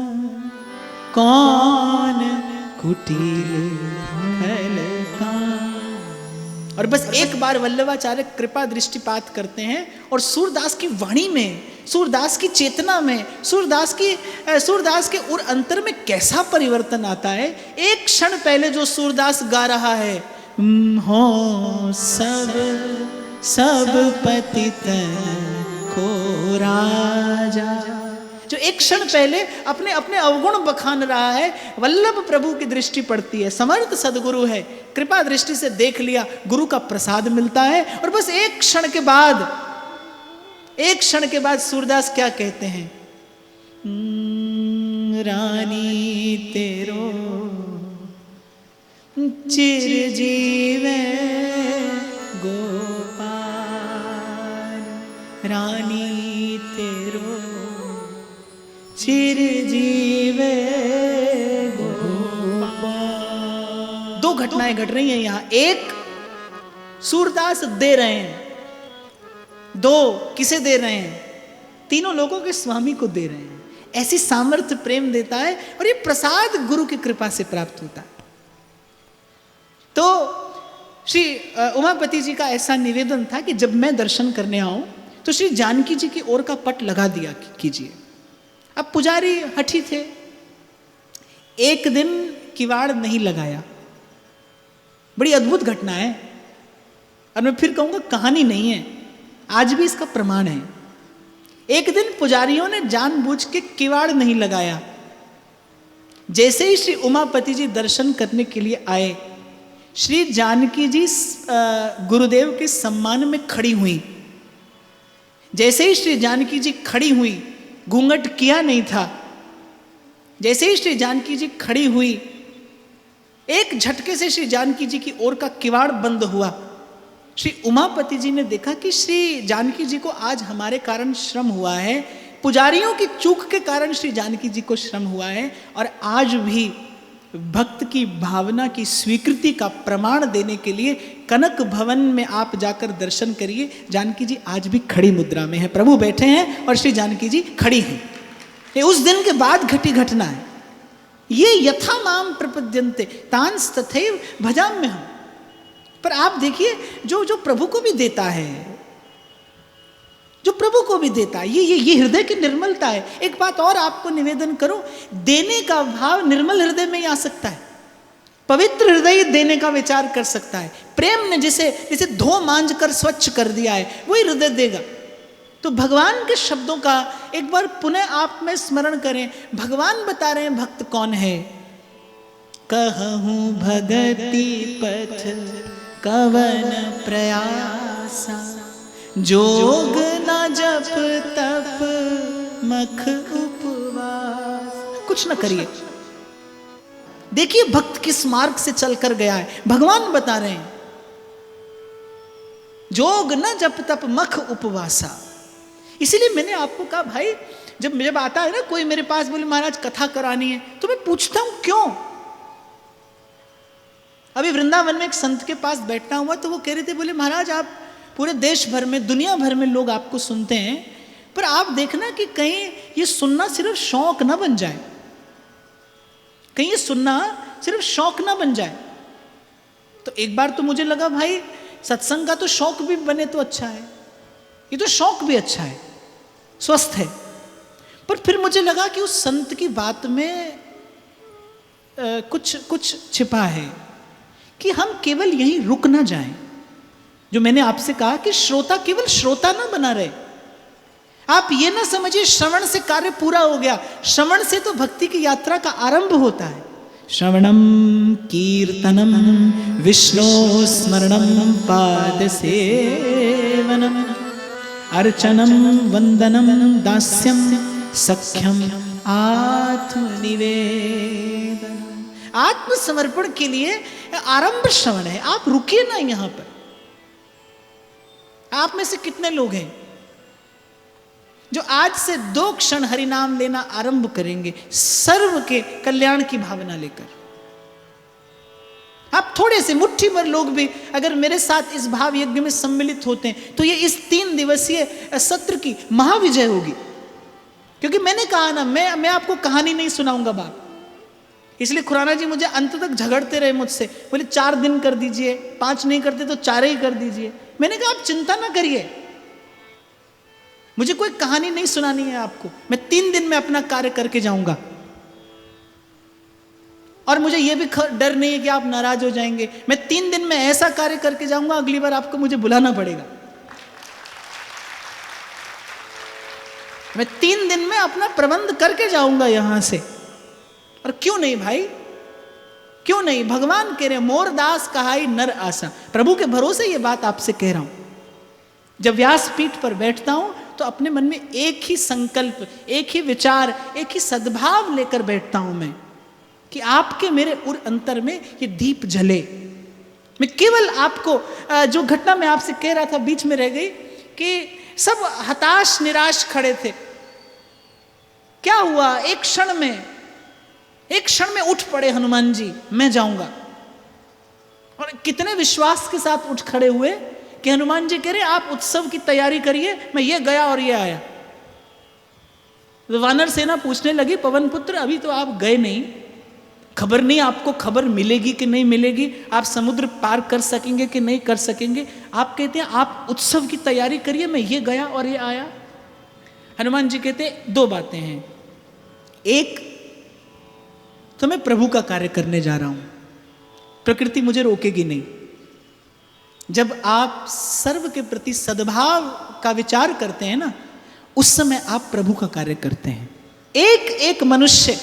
कौन कुटिल फल का, और बस एक बार वल्लभाचार्य कृपा दृष्टिपात करते हैं और सूरदास की वाणी में, सूरदास की चेतना में, सूरदास के उर अंतर में कैसा परिवर्तन आता है। एक क्षण पहले जो सूरदास गा रहा है, हो सब पतित को राजा, जो एक क्षण पहले अपने अपने अवगुण बखान रहा है, वल्लभ प्रभु की दृष्टि पड़ती है, समर्थ सदगुरु है, कृपा दृष्टि से देख लिया, गुरु का प्रसाद मिलता है। और बस एक क्षण के बाद सूरदास क्या कहते हैं, रानी तेरो चिरजीव गोपाल, रानी तेरो चिरजीव गोपाल। दो घटनाएं घट रही हैं यहां, एक सूरदास दे रहे हैं, दो किसे दे रहे हैं, तीनों लोगों के स्वामी को दे रहे हैं। ऐसी सामर्थ्य प्रेम देता है और ये प्रसाद गुरु की कृपा से प्राप्त होता है। तो श्री उमापति जी का ऐसा निवेदन था कि जब मैं दर्शन करने आऊं तो श्री जानकी जी की ओर का पट लगा दिया कीजिए। अब पुजारी हठी थे, एक दिन किवाड़ नहीं लगाया। बड़ी अद्भुत घटना है, और मैं फिर कहूंगा कहानी नहीं है, आज भी इसका प्रमाण है। एक दिन पुजारियों ने जानबूझ के किवाड़ नहीं लगाया। जैसे ही श्री उमापति जी दर्शन करने के लिए आए, श्री जानकी जी गुरुदेव के सम्मान में खड़ी हुई। जैसे ही श्री जानकी जी खड़ी हुई, घूंघट किया नहीं था, जैसे ही श्री जानकी जी खड़ी हुई, एक झटके से श्री जानकी जी की ओर का किवाड़ बंद हुआ। श्री उमापति जी ने देखा कि श्री जानकी जी को आज हमारे कारण श्रम हुआ है, पुजारियों की चूक के कारण श्री जानकी जी को श्रम हुआ है, और आज भी भक्त की भावना की स्वीकृति का प्रमाण देने के लिए कनक भवन में आप जाकर दर्शन करिए। जानकी जी आज भी खड़ी मुद्रा में है, प्रभु बैठे हैं और श्री जानकी जी खड़ी हैं। ये उस दिन के बाद घटी घटना है। ये यथा माम प्रपद्यन्ते तांस तथैव भजाम्यहम्। पर आप देखिए, जो प्रभु को भी देता है, जो प्रभु को भी देता है, ये हृदय की निर्मलता है। एक बात और आपको निवेदन करूं, देने का भाव निर्मल हृदय में ही आ सकता है। पवित्र हृदय देने का विचार कर सकता है। प्रेम ने जिसे धो मांझ कर स्वच्छ कर दिया है, वही हृदय देगा। तो भगवान के शब्दों का एक बार पुनः आप में स्मरण करें। भगवान बता रहे हैं भक्त कौन है। कहूँ भगति पथ कवन प्रयासा, जोग न जप तप मख उपवास। कुछ न करिए। देखिए भक्त किस मार्ग से चलकर गया है, भगवान बता रहे हैं, जोग न जप तप मख उपवासा। इसीलिए मैंने आपको कहा भाई, जब आता है ना कोई मेरे पास, बोले महाराज कथा करानी है, तो मैं पूछता हूं क्यों। अभी वृंदावन में एक संत के पास बैठना हुआ, तो वो कह रहे थे, बोले महाराज आप पूरे देश भर में, दुनिया भर में लोग आपको सुनते हैं, पर आप देखना कि कहीं ये सुनना सिर्फ शौक ना बन जाए, कहीं ये सुनना सिर्फ शौक ना बन जाए। तो एक बार तो मुझे लगा भाई सत्संग का तो शौक भी बने तो अच्छा है, ये तो शौक भी अच्छा है, स्वस्थ है। पर फिर मुझे लगा कि उस संत की बात में कुछ छिपा है, कि हम केवल यहीं रुक ना जाएं। जो मैंने आपसे कहा कि श्रोता केवल श्रोता ना बना रहे। आप ये ना समझिए श्रवण से कार्य पूरा हो गया, श्रवण से तो भक्ति की यात्रा का आरंभ होता है। श्रवणम कीर्तनम विष्णु स्मरणम पाद सेवनम अर्चनम वंदनम दास्यम सख्यम आत्मनिवेदन। आत्मसमर्पण के लिए आरंभ श्रवण है। आप रुकिए ना यहां पर। आप में से कितने लोग हैं जो आज से 2 क्षण हरिनाम लेना आरंभ करेंगे, सर्व के कल्याण की भावना लेकर। आप थोड़े से मुट्ठी भर लोग भी अगर मेरे साथ इस भाव यज्ञ में सम्मिलित होते हैं, तो ये इस 3 दिवसीय सत्र की महाविजय होगी। क्योंकि मैंने कहा ना, मैं आपको कहानी नहीं सुनाऊंगा बाप। इसलिए खुराना जी मुझे अंत तक झगड़ते रहे मुझसे, बोले 4 दिन कर दीजिए, 5 नहीं करते तो 4 ही कर दीजिए। मैंने कहा आप चिंता ना करिए, मुझे कोई कहानी नहीं सुनानी है आपको। मैं 3 दिन में अपना कार्य करके जाऊंगा, और मुझे यह भी डर नहीं है कि आप नाराज हो जाएंगे। मैं 3 दिन में ऐसा कार्य करके जाऊंगा, अगली बार आपको मुझे बुलाना पड़ेगा। मैं 3 दिन में अपना प्रबंध करके जाऊंगा यहां से। और क्यों नहीं भाई, क्यों नहीं। भगवान कह रहे मोरदास कहाई नर आशा। प्रभु के भरोसे ये बात आपसे कह रहा हूं। जब व्यासपीठ पर बैठता हूं तो अपने मन में एक ही संकल्प, एक ही विचार, एक ही सद्भाव लेकर बैठता हूं मैं, कि आपके मेरे उर अंतर में ये दीप जले। मैं केवल आपको जो घटना मैं आपसे कह रहा था बीच में रह गई, कि सब हताश निराश खड़े थे। क्या हुआ, एक क्षण में उठ पड़े हनुमान जी, मैं जाऊंगा। और कितने विश्वास के साथ उठ खड़े हुए कि हनुमान जी कह रहे आप उत्सव की तैयारी करिए, मैं ये गया और ये आया। तो वानर सेना पूछने लगी, पवन पुत्र अभी तो आप गए नहीं, खबर नहीं आपको खबर मिलेगी कि नहीं मिलेगी, आप समुद्र पार कर सकेंगे कि नहीं कर सकेंगे। आप कहते हैं आप उत्सव की तैयारी करिए, मैं ये गया और ये आया। हनुमान जी कहते 2 बातें हैं। एक तो मैं प्रभु का कार्य करने जा रहा हूं, प्रकृति मुझे रोकेगी नहीं। जब आप सर्व के प्रति सद्भाव का विचार करते हैं ना, उस समय आप प्रभु का कार्य करते हैं। एक मनुष्य,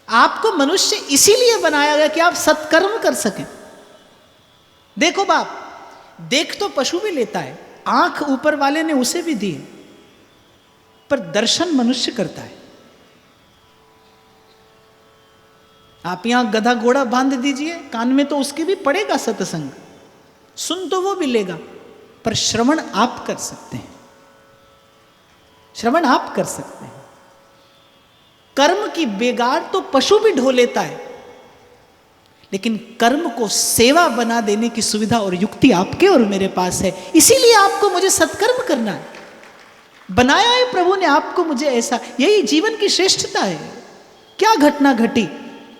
आपको मनुष्य इसीलिए बनाया गया कि आप सत्कर्म कर सकें। देखो बाप, देख तो पशु भी लेता है, आंख ऊपर वाले ने उसे भी दी, पर दर्शन मनुष्य करता है। आप यहां गधा घोड़ा बांध दीजिए, कान में तो उसके भी पड़ेगा सत्संग, सुन तो वो भी लेगा, पर श्रवण आप कर सकते हैं। श्रवण आप कर सकते हैं। कर्म की बेगार तो पशु भी ढो लेता है, लेकिन कर्म को सेवा बना देने की सुविधा और युक्ति आपके और मेरे पास है। इसीलिए आपको मुझे सत्कर्म करना है। बनाया है प्रभु ने आपको मुझे ऐसा, यही जीवन की श्रेष्ठता है। क्या घटना घटी,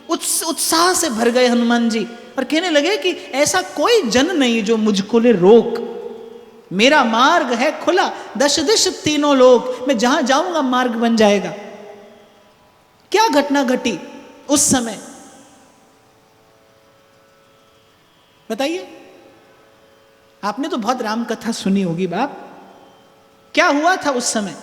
उत्साह से भर गए हनुमान जी और कहने लगे कि ऐसा कोई जन नहीं जो मुझको ले रोक। मेरा मार्ग है खुला, 10 दिश तीनों लोक, मैं जहां जाऊंगा मार्ग बन जाएगा। क्या घटना घटी उस समय, बताइए। आपने तो बहुत राम कथा सुनी होगी बाप, क्या हुआ था उस समय।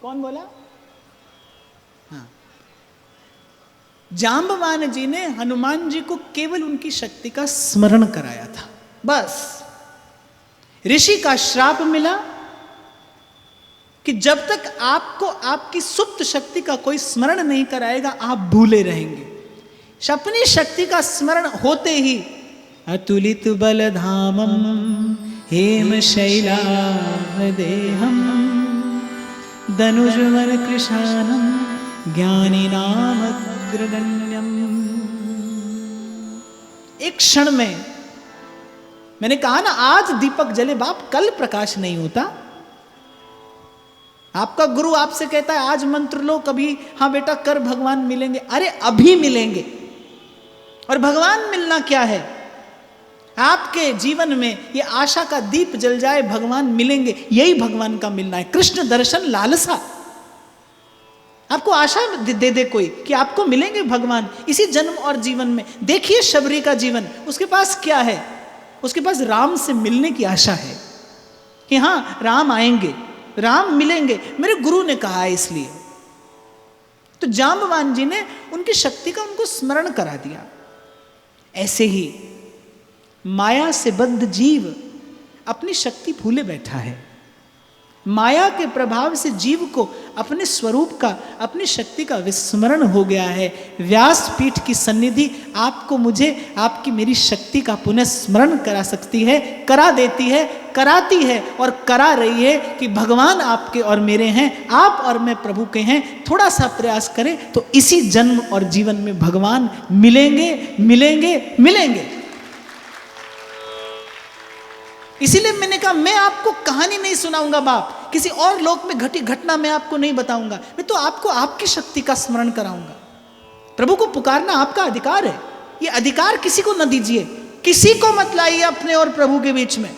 कौन बोला? हाँ, जांबवान जी ने हनुमान जी को केवल उनकी शक्ति का स्मरण कराया था, बस। ऋषि का श्राप मिला कि जब तक आपको आपकी सुप्त शक्ति का कोई स्मरण नहीं कराएगा, आप भूले रहेंगे। अपनी शक्ति का स्मरण होते ही अतुलित बलधामम हेम शैलादेहम धनुजवर कृशानम ज्ञानी नाम अग्रगण्यम। एक क्षण में, मैंने कहा ना आज दीपक जले बाप, कल प्रकाश नहीं होता। आपका गुरु आपसे कहता है आज मंत्र लो, कभी हाँ बेटा कर, भगवान मिलेंगे। अरे अभी मिलेंगे। और भगवान मिलना क्या है? आपके जीवन में ये आशा का दीप जल जाए, भगवान मिलेंगे, यही भगवान का मिलना है। कृष्ण दर्शन लालसा। आपको आशा दे दे कोई कि आपको मिलेंगे भगवान इसी जन्म और जीवन में। देखिए शबरी का जीवन, उसके पास क्या है? उसके पास राम से मिलने की आशा है कि हाँ राम आएंगे, राम मिलेंगे, मेरे गुरु ने कहा है इसलिए। तो जांबवान जी ने उनकी शक्ति का उनको स्मरण करा दिया। ऐसे ही माया से बद्ध जीव अपनी शक्ति भूले बैठा है। माया के प्रभाव से जीव को अपने स्वरूप का, अपनी शक्ति का विस्मरण हो गया है। व्यासपीठ की सन्निधि आपको, मुझे, आपकी, मेरी शक्ति का पुनः स्मरण करा सकती है, करा देती है, कराती है और करा रही है कि भगवान आपके और मेरे हैं, आप और मैं प्रभु के हैं। थोड़ा सा प्रयास करें तो इसी जन्म और जीवन में भगवान मिलेंगे, मिलेंगे, मिलेंगे। इसीलिए मैंने कहा मैं आपको कहानी नहीं सुनाऊंगा बाप, किसी और लोक में घटी घटना मैं आपको नहीं बताऊंगा, मैं तो आपको आपकी शक्ति का स्मरण कराऊंगा। प्रभु को पुकारना आपका अधिकार है, ये अधिकार किसी को न दीजिए, किसी को मत लाइए अपने और प्रभु के बीच में।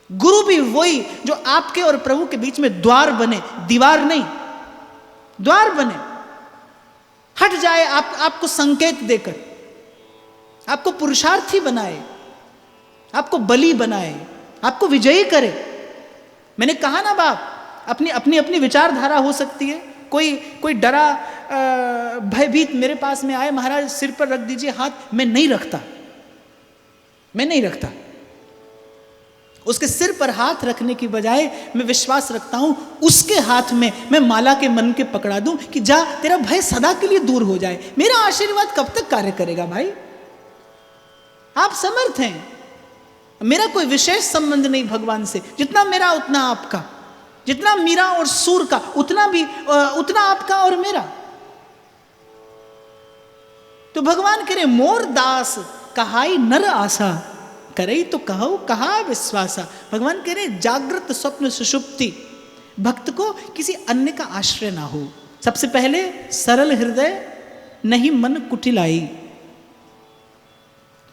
गुरु भी वही जो आपके और प्रभु के बीच में द्वार बने, दीवार नहीं, द्वार बने, हट जाए आपको संकेत देकर, आपको पुरुषार्थी बनाए, आपको बलि बनाए, आपको विजयी करे। मैंने कहा ना बाप, अपनी अपनी अपनी विचारधारा हो सकती है। कोई डरा भयभीत मेरे पास में आए, महाराज सिर पर रख दीजिए हाथ, मैं नहीं रखता, मैं नहीं रखता। उसके सिर पर हाथ रखने की बजाय मैं विश्वास रखता हूं उसके हाथ में मैं माला के मन के पकड़ा दूं कि जा तेरा भय सदा के लिए दूर हो जाए। मेरा आशीर्वाद कब तक कार्य करेगा भाई? आप समर्थ हैं, मेरा कोई विशेष संबंध नहीं भगवान से, जितना मेरा उतना आपका, जितना मीरा और सूर का उतना आपका और मेरा। तो भगवान कह रहे मोर दास कहाई नर आशा, करे तो कहो कहा विश्वासा। भगवान कह रहे जागृत स्वप्न सुषुप्ति भक्त को किसी अन्य का आश्रय ना हो। सबसे पहले सरल हृदय, नहीं मन कुटिलाई।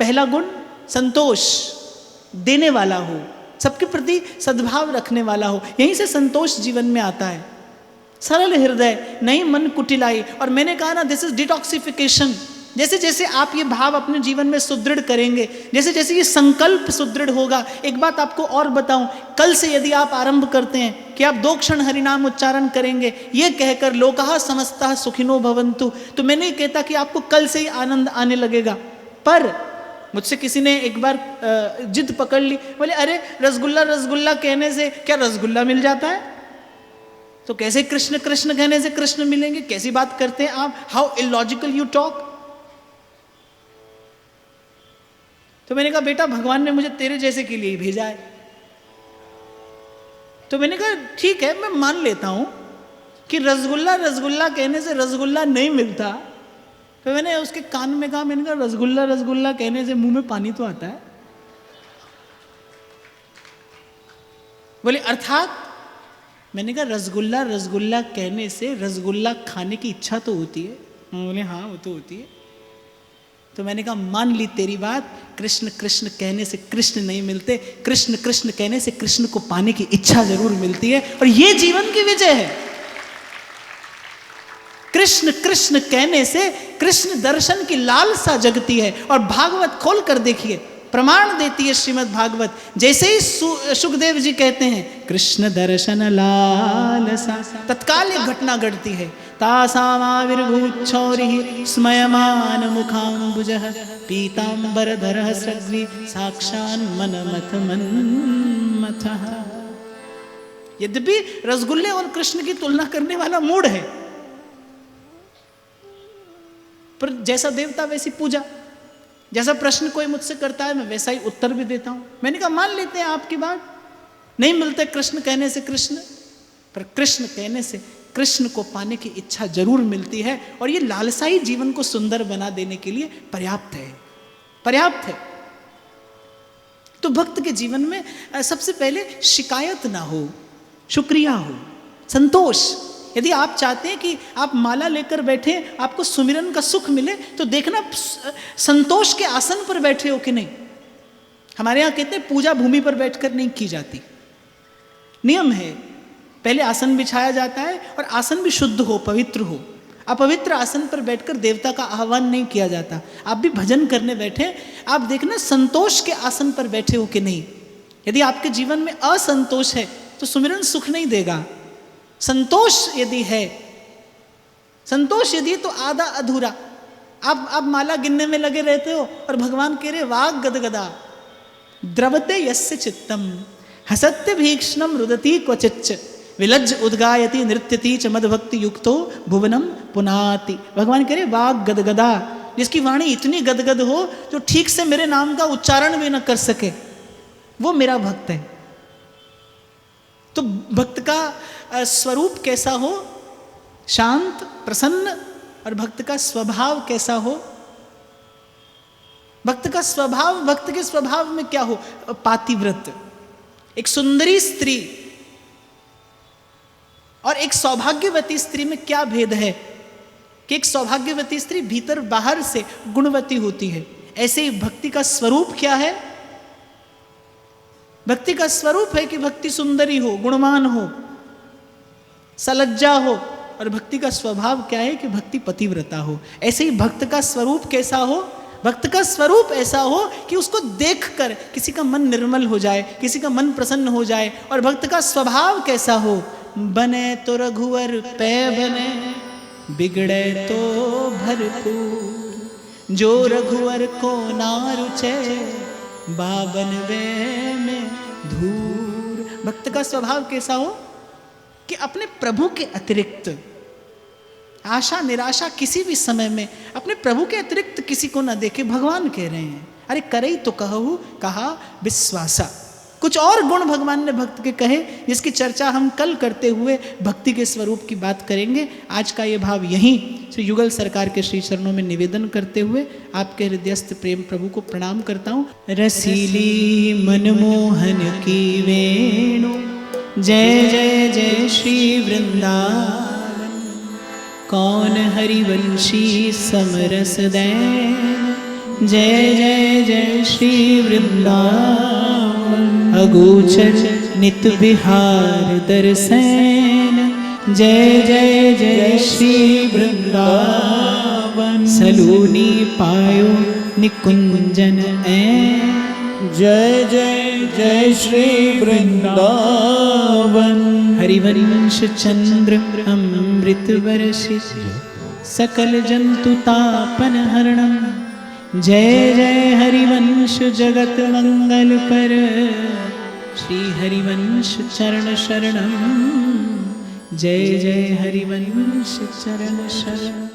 पहला गुण संतोष, देने वाला हो, सबके प्रति सद्भाव रखने वाला हो, यहीं से संतोष जीवन में आता है। सरल हृदय, नहीं मन कुटिलाई। और मैंने कहा ना दिस इज डिटॉक्सिफिकेशन। जैसे जैसे आप ये भाव अपने जीवन में सुदृढ़ करेंगे, जैसे जैसे ये संकल्प सुदृढ़ होगा। एक बात आपको और बताऊं, कल से यदि आप आरंभ करते हैं कि आप 2 क्षण हरिनाम उच्चारण करेंगे, ये कहकर लोकहा समस्ता सुखिनो भवन्तु, तो मैं नहीं कहता कि आपको कल से ही आनंद आने लगेगा। पर मुझसे किसी ने एक बार जिद पकड़ ली, बोले अरे रसगुल्ला रसगुल्ला कहने से क्या रसगुल्ला मिल जाता है? तो कैसे कृष्ण कृष्ण कहने से कृष्ण मिलेंगे? कैसी बात करते हैं आप? How illogical you talk. तो मैंने कहा बेटा भगवान ने मुझे तेरे जैसे के लिए ही भेजा है। तो मैंने कहा ठीक है, मैं मान लेता हूं कि रसगुल्ला रसगुल्ला कहने से रसगुल्ला नहीं मिलता। तो मैंने उसके कान में कहा, मैंने कहा रसगुल्ला रसगुल्ला कहने से मुंह में पानी तो आता है। बोले अर्थात? मैंने कहा रसगुल्ला रसगुल्ला कहने से रसगुल्ला खाने की इच्छा तो होती है। बोले हाँ वो तो होती है। तो मैंने कहा मान ली तेरी बात, कृष्ण कृष्ण कहने से कृष्ण नहीं मिलते, कृष्ण कृष्ण कहने से कृष्ण को पाने की इच्छा जरूर मिलती है, और ये जीवन की विजय है। कृष्ण कृष्ण कहने से कृष्ण दर्शन की लालसा जगती है। और भागवत खोल कर देखिए, प्रमाण देती है श्रीमद् भागवत। जैसे ही सुखदेव जी कहते हैं कृष्ण दर्शन लालसा, तत्काल एक घटना घटती है। तासामाविर्भूच्छौरिः स्मयमान मुखाम्बुजः पीताम्बरधरः सृग्वी साक्षान्मनमथ मन्मथः। यद्यपि रसगुल्ले और कृष्ण की तुलना करने वाला मूड है, पर जैसा देवता वैसी पूजा, जैसा प्रश्न कोई मुझसे करता है मैं वैसा ही उत्तर भी देता हूं। मैंने कहा मान लेते हैं आपकी बात, नहीं मिलते कृष्ण कहने से कृष्ण, पर कृष्ण कहने से कृष्ण को पाने की इच्छा जरूर मिलती है, और ये लालसा ही जीवन को सुंदर बना देने के लिए पर्याप्त है, पर्याप्त है। तो भक्त के जीवन में सबसे पहले शिकायत ना हो, शुक्रिया हो, संतोष। यदि आप चाहते हैं कि आप माला लेकर बैठे आपको सुमिरन का सुख मिले, तो देखना संतोष के आसन पर बैठे हो कि नहीं। हमारे यहाँ कहते हैं पूजा भूमि पर बैठकर नहीं की जाती, नियम है पहले आसन बिछाया जाता है और आसन भी शुद्ध हो, पवित्र हो। अपवित्र आसन पर बैठकर देवता का आह्वान नहीं किया जाता। आप भी भजन करने बैठे, आप देखना संतोष के आसन पर बैठे हो कि नहीं। यदि आपके जीवन में असंतोष है तो सुमिरन सुख नहीं देगा। संतोष यदि है, संतोष यदि तो आधा अधूरा। आप माला गिनने में लगे रहते हो और भगवान कह रहे वाग गदगदा द्रवते यस्य चित्तम हसत्य भीक्ष्णम रुदती क्वचिच्च विलज्ज उद्गायति नृत्यति च मदभक्ति युक्तो भुवनम पुनाति। भगवान कह रहे वाग गदगदा, जिसकी वाणी इतनी गदगद हो जो ठीक से मेरे नाम का उच्चारण भी न कर सके, वो मेरा भक्त है। तो भक्त का स्वरूप कैसा हो, शांत प्रसन्न, और भक्त का स्वभाव कैसा हो। भक्त का स्वभाव, भक्त के स्वभाव में क्या हो, पातिव्रत। एक सुंदरी स्त्री और एक सौभाग्यवती स्त्री में क्या भेद है कि एक सौभाग्यवती स्त्री भीतर बाहर से गुणवती होती है, ऐसे ही भक्ति का स्वरूप क्या है। भक्ति का स्वरूप है कि भक्ति सुंदरी हो, गुणवान हो, सलज्जा हो, और भक्ति का स्वभाव क्या है कि भक्ति पतिव्रता हो। ऐसे ही भक्त का स्वरूप कैसा हो, भक्त का स्वरूप ऐसा हो कि उसको देखकर किसी का मन निर्मल हो जाए, किसी का मन प्रसन्न हो जाए। और भक्त का स्वभाव कैसा हो, बने तो रघुवर पे बने, बिगड़े तो भरपूर, जो रघुवर को ना रुचे, बाबन वे में धूर। भक्त का स्वभाव कैसा हो कि अपने प्रभु के अतिरिक्त आशा निराशा किसी भी समय में अपने प्रभु के अतिरिक्त किसी को न देखे। भगवान कह रहे हैं, अरे करे तो कहूँ कहा विश्वासा। कुछ और गुण भगवान ने भक्त के कहे, जिसकी चर्चा हम कल करते हुए भक्ति के स्वरूप की बात करेंगे। आज का ये भाव यहीं श्री युगल सरकार के श्री चरणों में निवेदन करते हुए आपके हृदयस्थ प्रेम प्रभु को प्रणाम करता हूँ। रसीली मनमोहन की वेणु, जय जय जय श्री वृंदावन। कौन हरिवंशी समरस दैन, जय जय जय श्री वृंदावन। अगोचर नित विहार दर्शन, जय जय जय श्री वृंदावन। सलोनी पायो निकुंजन ऐ, जय जय जय श्री वृंदावन। हरिवंश चंद्र अमृत वर्षित, सकल जंतु तापन हरणम, जय जय हरिवंश जगत मंगल कर। श्री हरिवंश चरण शरणम, जय जय हरिवंश चरण शरण।